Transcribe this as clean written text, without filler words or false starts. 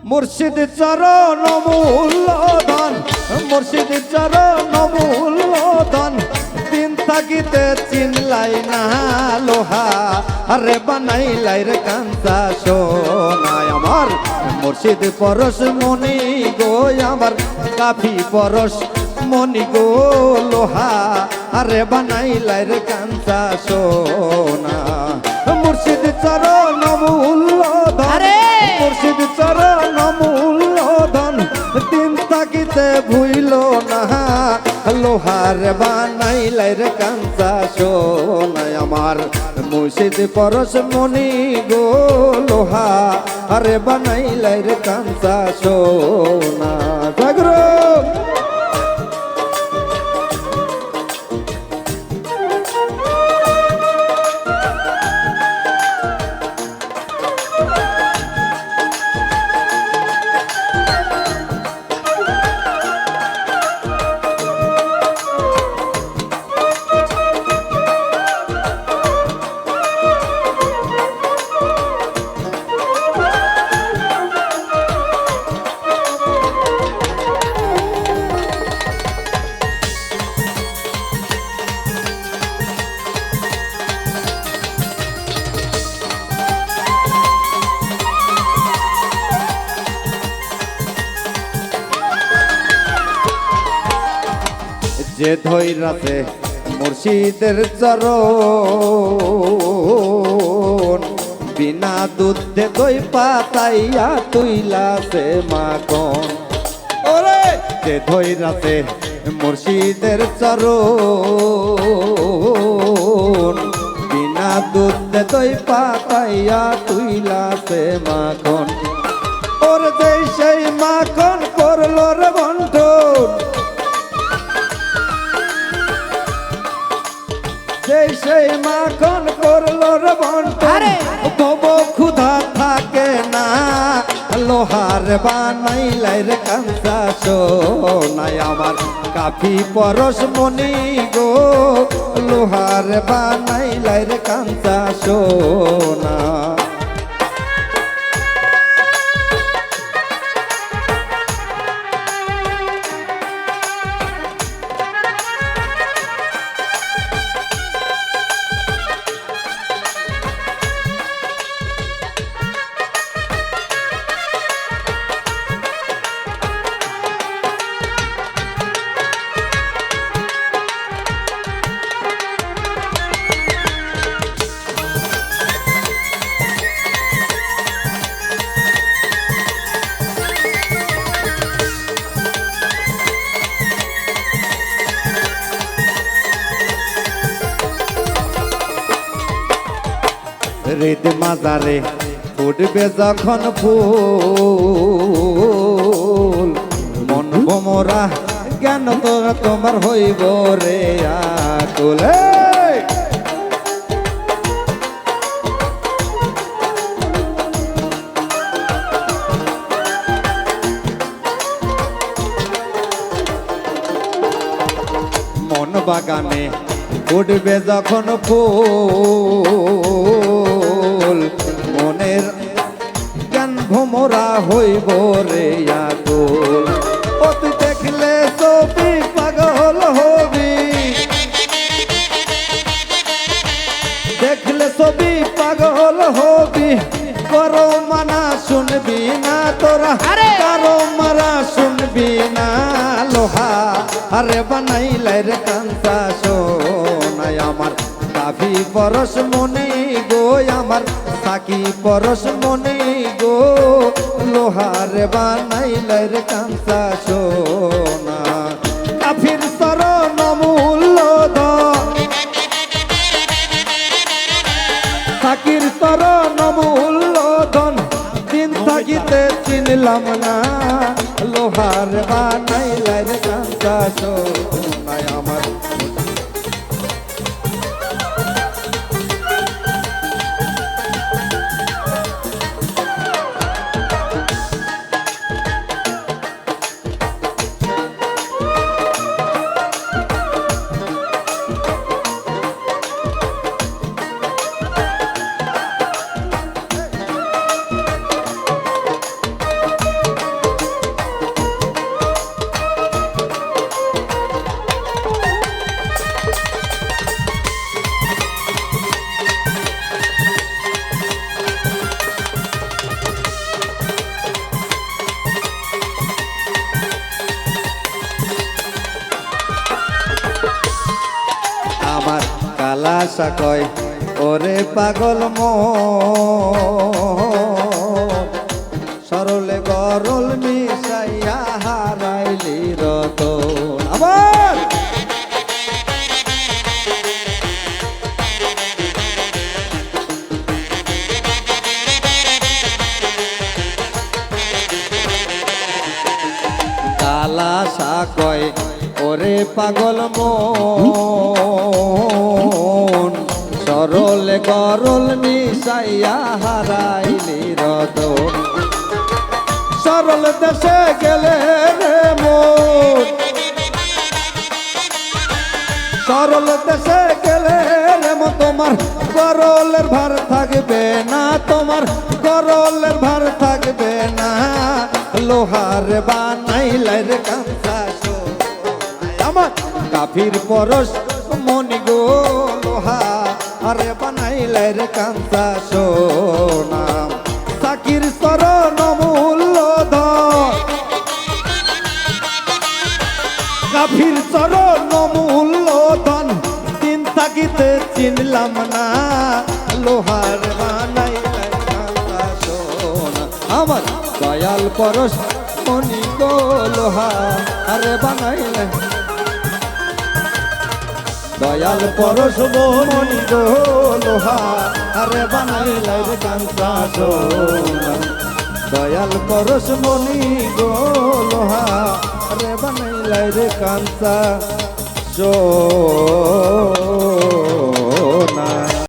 মুর্শিদ চরণ মূল্যধন, মুর্শিদ চরণ মূল্যধন, দিন থাকিতে চিনলাই না লোহা, আরে বানাইলাই রে কাঞ্চা সোনায় আমার। মুর্শিদ পরশ মনি গো আমার, কাফি পরশ মনি গো লোহা, আরে বানাইলাই রে কাঞ্চা সোনা। মুর্শিদ চরণ মূল্যধন, মুর্শিদ চরণ মূল্যধন, দিন থাকিতে ভুইল না লোহার বানাইলাই রে কাঞ্চা সোনায় আমার। মুর্শিদ পরশ মনি গো লোহা, আরে বানাইলাই রে কাঞ্চা সোনা। জাগরো যে ধৈরাতে মুর্শিদের চরণ, বিনা দুধে দই পাতাইয়া তুইলাছে মাখন। ওরে যে ধৈরাতে মুর্শিদের চরণ, বিনা দুধে দই পাতাইয়া তুইলাছে মাখন। ওর যে সেই মাখন করলো রে বন্ধন, সেই মাখন করলো রে বন্টন, তবু ক্ষুধা থাকে না লোহার বানাইলাই রে কাঞ্চা সোনায় আমার। কাফি পরশ মনি গো লোহার বানাইলাই রে কাঞ্চা সোনা। হৃদ মাজারে ফুটবে যখন ফুল, মন ভোমরা জ্ঞান তো তোমার হইব রে আকুল। মন বাগানে ফুটবে যখন ফুল, মনের জ্ঞান ভোমরা হইব রে আকুল। ও তুই দেখলে ছবি পাগল হবি, দেখলে ছবি পাগল হবি, করো মানা শুনবি না তোরা, কারো মারা শুনবি না লোহা, আরে বানাইলাই রে কাঞ্চা সোনায় আমার। কাফি পরশ মনি গো আমার, সাকি পরশ মনি গো লোহার বানাইলাই রে কাঞ্চা সোনা। কাফির চরণ মূল্যধন, সাকির চরণ মূল্যধন, দিন থাকিতে চিনলাম না লোহার বানাইলাই রে কাঞ্চা সোনায় আমার। কালাসা কয় ওরে পাগল মন সরলে গরল মিশাইয়া হারাইলি রতন আবার কালাসা কয় ওরে পাগল মন সরল গরল মিশাইয়া হারাইলি রতন সরল দেশে গেলে রে মন সরল দেশে গেলে রে মন তোমার গরলের ভার থাকবে না তোমার গরলের ভার থাকবে না লোহার বানাইলাই রে কাঁচা আমার কাফির পরশ মনি গো লোহা আরে বানাইলাই রে কাঁচা সোনা সাকির চরণ মূল্যধন কাফির চরণ মূল্যধন দিন থাকিতে চিনলাম না লোহার বানাইলাই কাঁচা সোনা আমার দয়াল পরশ মনি গো লোহা আরে বানাইলে দয়াল পরশ মনি গো লোহা আরে বানাইলে রে কাঁচা সোনা দয়াল পরশ মনি গো লোহা আরে বানাইলে রে কাঁচা সোনা